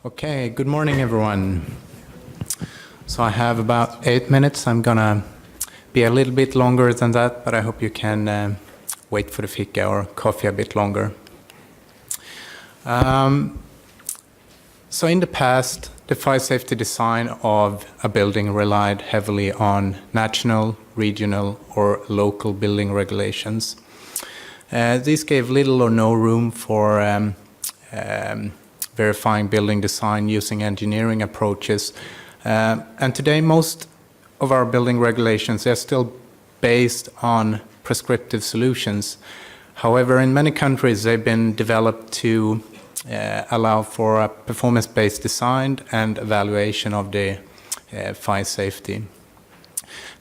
Okay, good morning everyone. So I have about 8 minutes. I'm gonna be a little bit longer than that, but I hope you can wait for the fika or coffee a bit longer. So in the past, the fire safety design of a building relied heavily on national, regional, or local building regulations. These gave little or no room for verifying building design using engineering approaches. And today, most of our building regulations are still based on prescriptive solutions. However, in many countries, they've been developed to allow for a performance-based design and evaluation of the fire safety.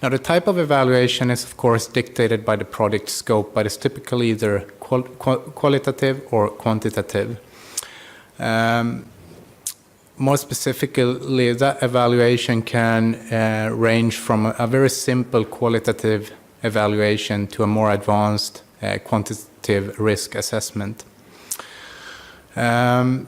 Now, the type of evaluation is, of course, dictated by the project scope, but it's typically either qualitative or quantitative. More specifically, that evaluation can range from a very simple qualitative evaluation to a more advanced quantitative risk assessment. The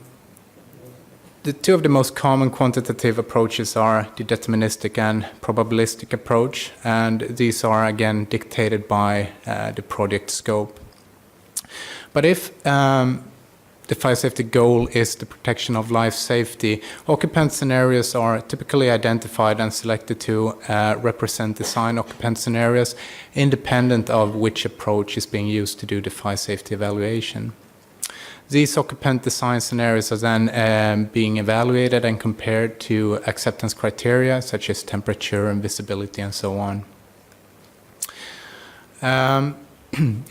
two of the most common quantitative approaches are the deterministic and probabilistic approach, and these are again dictated by the project scope. But if the fire safety goal is the protection of life safety, occupant scenarios are typically identified and selected to represent design occupant scenarios independent of which approach is being used to do the fire safety evaluation. These occupant design scenarios are then being evaluated and compared to acceptance criteria such as temperature and visibility and so on.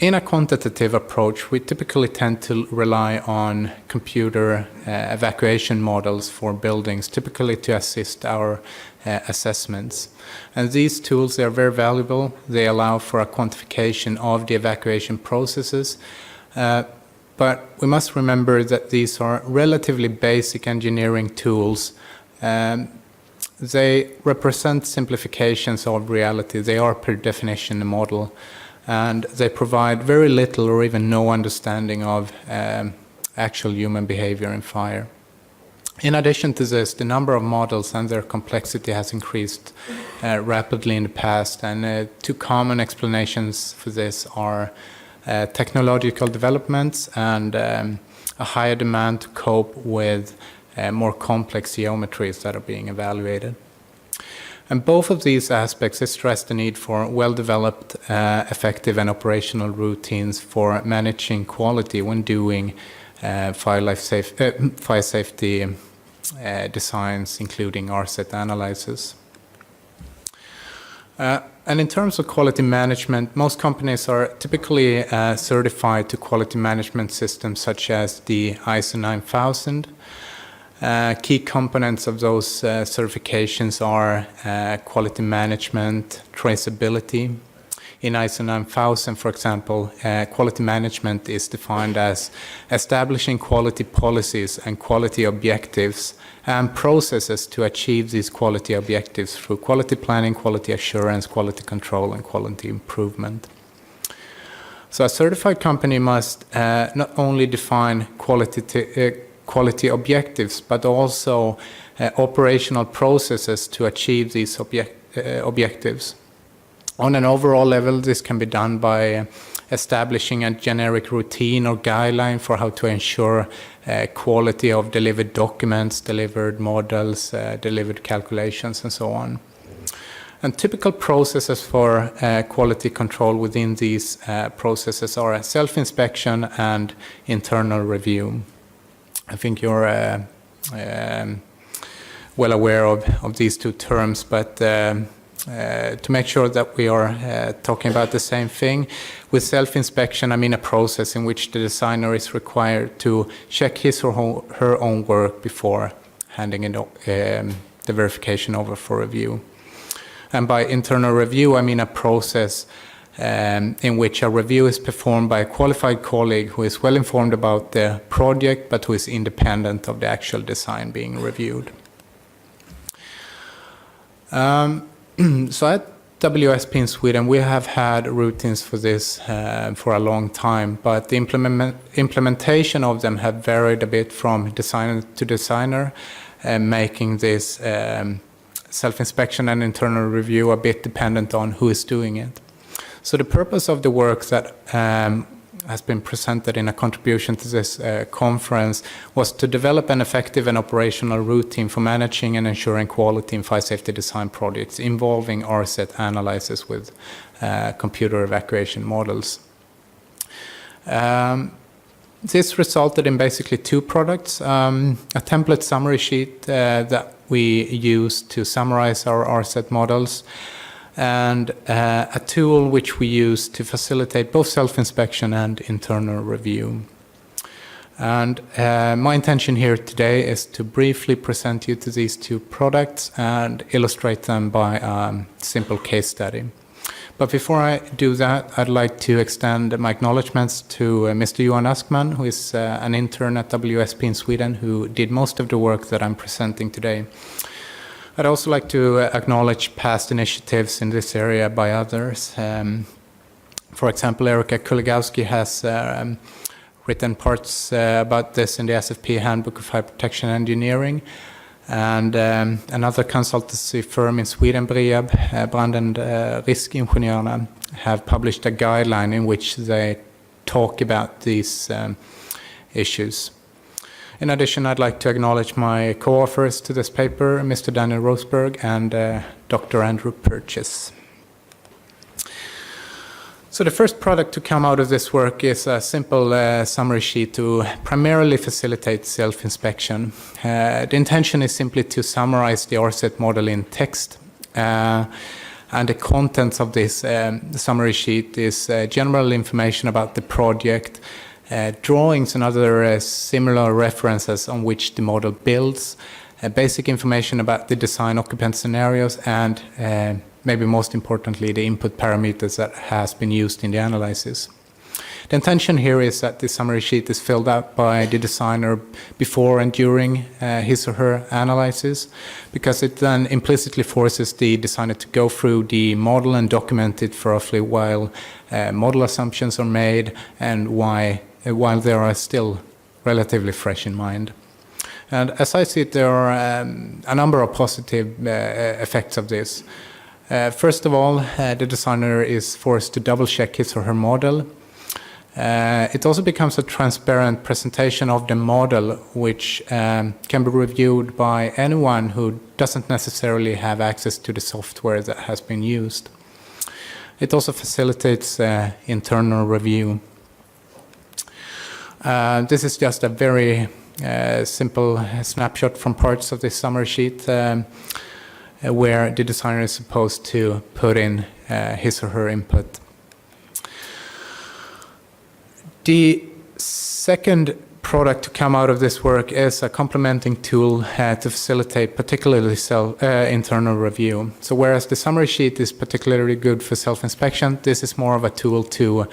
In a quantitative approach, we typically tend to rely on computer evacuation models for buildings, typically to assist our assessments. And these tools are very valuable. They allow for a quantification of the evacuation processes. But we must remember that these are relatively basic engineering tools. They represent simplifications of reality. They are per definition a model. And they provide very little or even no understanding of actual human behavior in fire. In addition to this, the number of models and their complexity has increased rapidly in the past, and two common explanations for this are technological developments and a higher demand to cope with more complex geometries that are being evaluated. And both of these aspects stress the need for well-developed, effective and operational routines for managing quality when doing fire safety designs, including RSET Analyses. And in terms of quality management, most companies are typically certified to quality management systems such as the ISO 9000. Key components of those certifications are quality management, traceability. In ISO 9000, for example, quality management is defined as establishing quality policies and quality objectives and processes to achieve these quality objectives through quality planning, quality assurance, quality control, and quality improvement. So a certified company must not only define quality objectives, but also operational processes to achieve these objectives. On an overall level, this can be done by establishing a generic routine or guideline for how to ensure quality of delivered documents, delivered models, delivered calculations, and so on. And typical processes for quality control within these processes are self-inspection and internal review. I think you're well aware of these two terms, but to make sure that we are talking about the same thing, with self-inspection, I mean a process in which the designer is required to check his or her own work before handing in the verification over for review. And by internal review, I mean a process in which a review is performed by a qualified colleague who is well informed about the project, but who is independent of the actual design being reviewed. So WSP in Sweden, we have had routines for this for a long time, but the implementation of them have varied a bit from designer to designer, making this self-inspection and internal review a bit dependent on who is doing it. So the purpose of the work that has been presented in a contribution to this conference was to develop an effective and operational routine for managing and ensuring quality in fire safety design projects involving RSET Analyses with computer evacuation models. This resulted in basically two products, a template summary sheet that we use to summarize our RSET models, and a tool which we use to facilitate both self-inspection and internal review. And my intention here today is to briefly present you to these two products and illustrate them by a simple case study. But before I do that, I'd like to extend my acknowledgements to Mr. Johan Askman, who is an intern at WSP in Sweden, who did most of the work that I'm presenting today. I'd also like to acknowledge past initiatives in this area by others. For example, Erika Kuligowski has written parts about this in the SFP Handbook of Fire Protection Engineering. And another consultancy firm in Sweden, Briab, Brand and Riskingenjörerna, have published a guideline in which they talk about these issues. In addition, I'd like to acknowledge my co-authors to this paper, Mr. Daniel Roseberg and Dr. Andrew Purchase. So the first product to come out of this work is a simple summary sheet to primarily facilitate self-inspection. The intention is simply to summarize the RSET model in text. And the contents of this summary sheet is general information about the project, drawings and other similar references on which the model builds, basic information about the design occupant scenarios, and maybe most importantly, the input parameters that has been used in the analysis. The intention here is that the summary sheet is filled out by the designer before and during his or her analysis, because it then implicitly forces the designer to go through the model and document it thoroughly while model assumptions are made and while they are still relatively fresh in mind. And as I see it, there are a number of positive effects of this. First of all, the designer is forced to double-check his or her model. It also becomes a transparent presentation of the model, which can be reviewed by anyone who doesn't necessarily have access to the software that has been used. It also facilitates internal review. This is just a very simple snapshot from parts of this summary sheet where the designer is supposed to put in his or her input. The second product to come out of this work is a complementing tool to facilitate particularly internal review. So whereas the summary sheet is particularly good for self-inspection, this is more of a tool to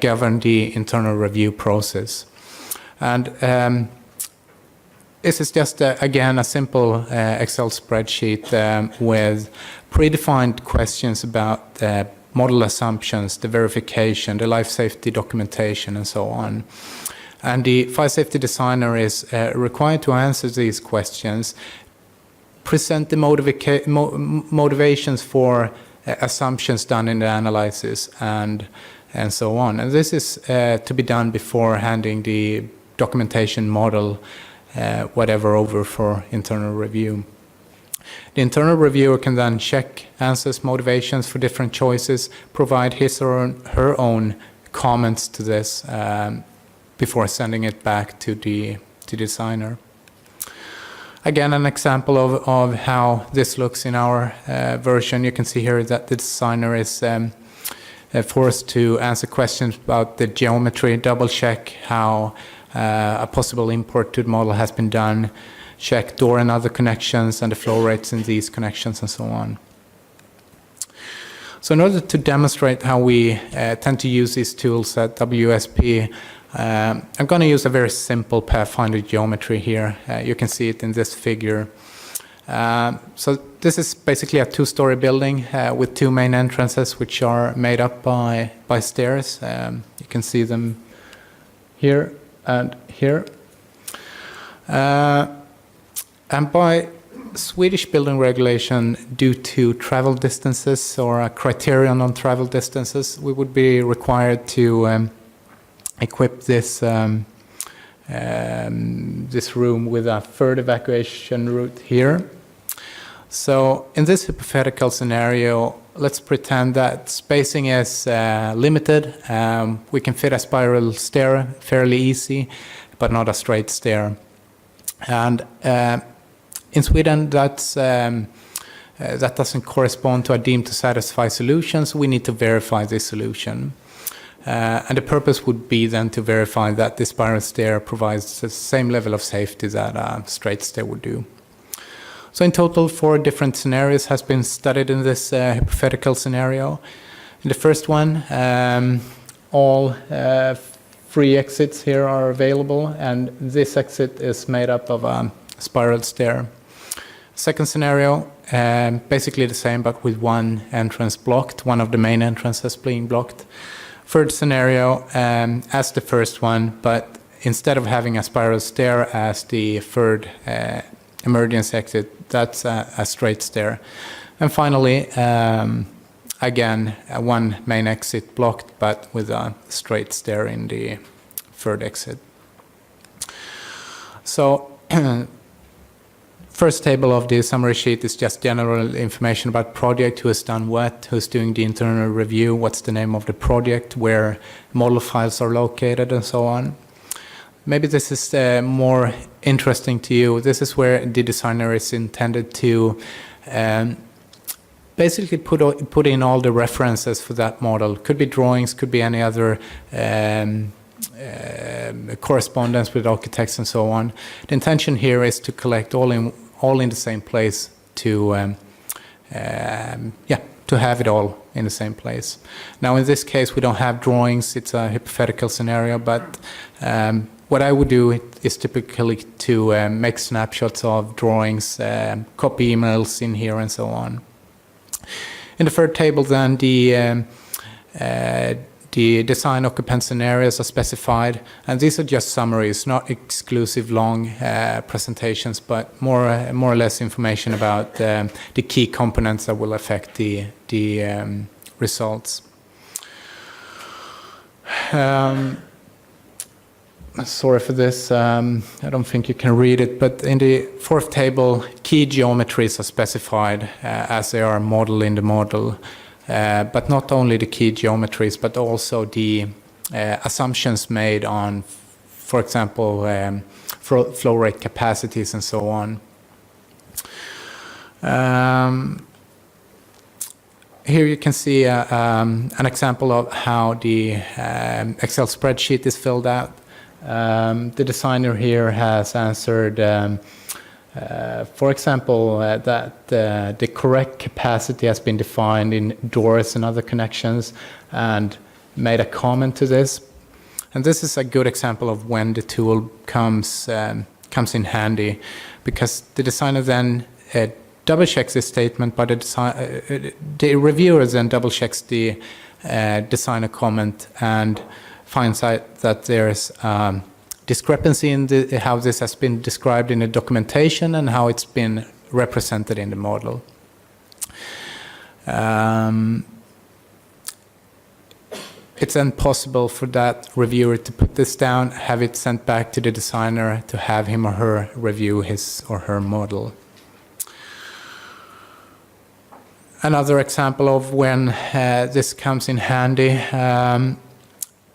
govern the internal review process. And this is just, again, a simple Excel spreadsheet with predefined questions about the model assumptions, the verification, the life safety documentation, and so on. And the fire safety designer is required to answer these questions, present the motivations for assumptions done in the analysis, and so on. And this is to be done before handing the documentation model whatever over for internal review. The internal reviewer can then check answers, motivations for different choices, provide his or her own comments to this before sending it back to the designer. Again, an example of how this looks in our version. You can see here that the designer is forced to answer questions about the geometry, double check how a possible import to the model has been done, check door and other connections and the flow rates in these connections, and so on. So in order to demonstrate how we tend to use these tools at WSP, I'm going to use a very simple Pathfinder geometry here. You can see it in this figure. So this is basically a two-story building with two main entrances, which are made up by stairs. You can see them here and here. And by Swedish building regulation, due to travel distances or a criterion on travel distances, we would be required to equip this this room with a third evacuation route here. So in this hypothetical scenario, let's pretend that spacing is limited. We can fit a spiral stair fairly easy, but not a straight stair. And in Sweden, that doesn't correspond to a deemed to satisfy solution, so we need to verify this solution. And the purpose would be then to verify that the spiral stair provides the same level of safety that a straight stair would do. So in total, 4 different scenarios has been studied in this hypothetical scenario. In the first one, all 3 exits here are available, and this exit is made up of a spiral stair. Second scenario, basically the same, but with one entrance blocked, one of the main entrances being blocked. Third scenario, as the first one, but instead of having a spiral stair as the third emergency exit, that's a straight stair. And finally, again, one main exit blocked, but with a straight stair in the third exit. So, first table of the summary sheet is just general information about project, who has done what, who's doing the internal review, what's the name of the project, where model files are located, and so on. Maybe this is more interesting to you. This is where the designer is intended to basically put in all the references for that model. Could be drawings, could be any other correspondence with architects and so on. The intention here is to collect all in the same place to have it all in the same place. Now in this case we don't have drawings, it's a hypothetical scenario, but what I would do is typically to make snapshots of drawings, copy emails in here and so on. In the third table then the design occupant scenarios are specified, and these are just summaries, not exclusive long presentations, but more or less information about the key components that will affect the results. Sorry for this, I don't think you can read it, but in the fourth table, key geometries are specified as they are modeled in the model. But not only the key geometries, but also the assumptions made on, for example, flow rate capacities and so on. Here you can see an example of how the Excel spreadsheet is filled out. The designer here has answered for example, that the correct capacity has been defined in doors and other connections, and made a comment to this. And this is a good example of when the tool comes in handy, because the designer then double checks this statement, but the reviewer then double checks the designer comment and finds out that there's discrepancy in how this has been described in the documentation and how it's been represented in the model. It's then possible for that reviewer to put this down, have it sent back to the designer to have him or her review his or her model. Another example of when this comes in handy.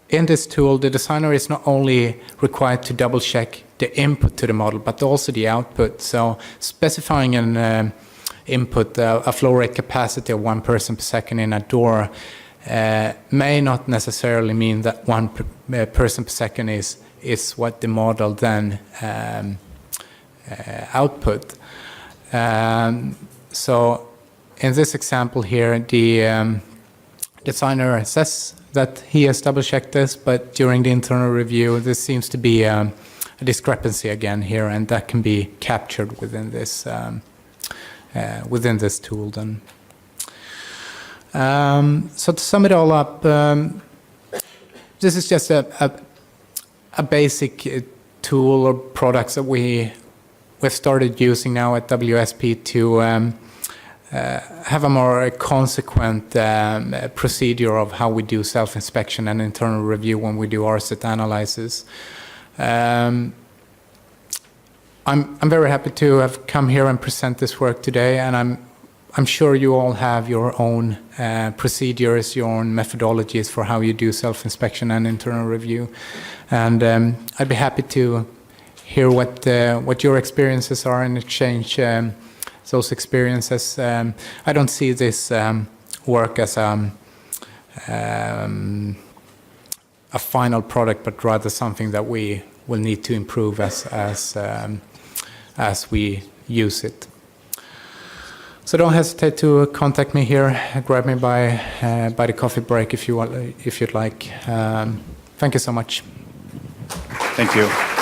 In this tool, the designer is not only required to double check the input to the model, but also the output. So specifying an input, a flow rate capacity of 1 person per second in a door may not necessarily mean that 1 person per second is what the model then output. So in this example here, the designer says that he has double-checked this, but during the internal review, there seems to be a discrepancy again here, and that can be captured within this within this tool then. So to sum it all up, this is just a basic tool or products that we've started using now at WSP to have a more consequent procedure of how we do self-inspection and internal review when we do RSET Analyses. I'm very happy to have come here and present this work today, and I'm sure you all have your own procedures, your own methodologies for how you do self-inspection and internal review. And I'd be happy to hear what your experiences are and exchange those experiences. I don't see this work as a final product, but rather something that we will need to improve as we use it. So don't hesitate to contact me here. Grab me by the coffee break if you'd like. Thank you so much. Thank you.